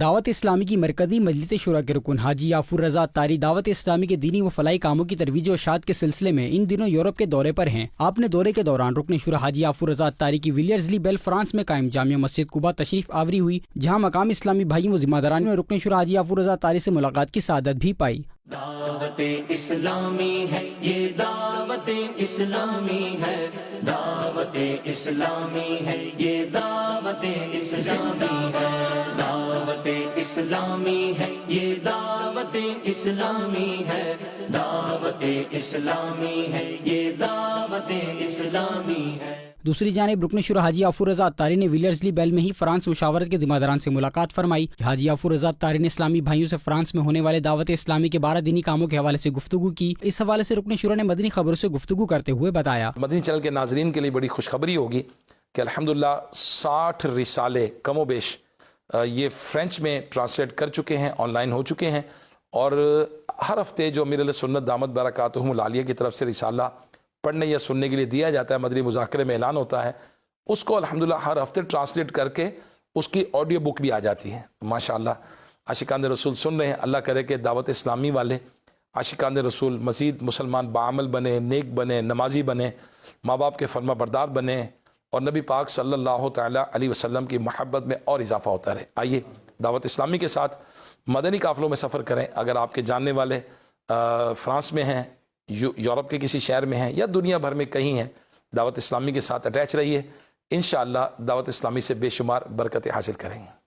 دعوت اسلامی کی مرکزی مجلس شورا کے رکن حاجی یافور رضا اتاری دعوت اسلامی کے دینی و فلاحی کاموں کی ترویج و اشاعت کے سلسلے میں ان دنوں یورپ کے دورے پر ہیں۔ آپ نے دورے کے دوران رکن شورا حاجی یافور رضا اتاری کی ویلیئرزلی بیل فرانس میں قائم جامع مسجد قباء تشریف آوری ہوئی، جہاں مقام اسلامی بھائیوں و ذمہ داران نے رکن شورا حاجی یافور رضا اتاری سے ملاقات کی سعادت بھی پائی۔ دعوت اسلامی ہے یہ، دعوت اسلامی ہے، دعوت اسلامی ہے یہ، دعوت اسلامی ہے، دعوت اسلامی ہے یہ، دعوت اسلامی ہے، دعوت اسلامی ہے یہ، دعوت اسلامی ہے۔ دوسری جانب رکن شورا حاجی یافور رضا اتاری نے ویلیئرزلی بیل میں ہی فرانس مشاورت کے ذمہ داران سے ملاقات فرمائی۔ حاجی یافور رضا اتاری نے اسلامی بھائیوں سے فرانس میں ہونے والے دعوت اسلامی کے 12 دینی کاموں کے حوالے سے گفتگو کی۔ اس حوالے سے رکن شورا نے مدنی خبروں سے گفتگو کرتے ہوئے بتایا، مدنی چینل کے ناظرین کے لیے بڑی خوشخبری ہوگی کہ الحمدللہ 60 رسالے کم و بیش یہ فرینچ میں ٹرانسلیٹ کر چکے ہیں، آن لائن ہو چکے ہیں، اور ہر ہفتے جو امیر علیہ سنت دامت برکاتہم العالیہ کی طرف سے رسالہ پڑھنے یا سننے کے لیے دیا جاتا ہے، مدنی مذاکرے میں اعلان ہوتا ہے، اس کو الحمدللہ ہر ہفتے ٹرانسلیٹ کر کے اس کی آڈیو بک بھی آ جاتی ہے۔ ماشاءاللہ عاشقان رسول سن رہے ہیں، اللہ کرے کہ دعوت اسلامی والے عاشقان رسول مزید مسلمان باعمل بنے، نیک بنے، نمازی بنے، ماں باپ کے فرما بردار بنے، اور نبی پاک صلی اللہ تعالیٰ علیہ وسلم کی محبت میں اور اضافہ ہوتا رہے۔ آئیے دعوت اسلامی کے ساتھ مدنی قافلوں میں سفر کریں۔ اگر آپ کے جاننے والے فرانس میں ہیں، یورپ کے کسی شہر میں ہیں، یا دنیا بھر میں کہیں ہیں، دعوت اسلامی کے ساتھ اٹیچ رہیے، انشاءاللہ دعوت اسلامی سے بے شمار برکتیں حاصل کریں گے۔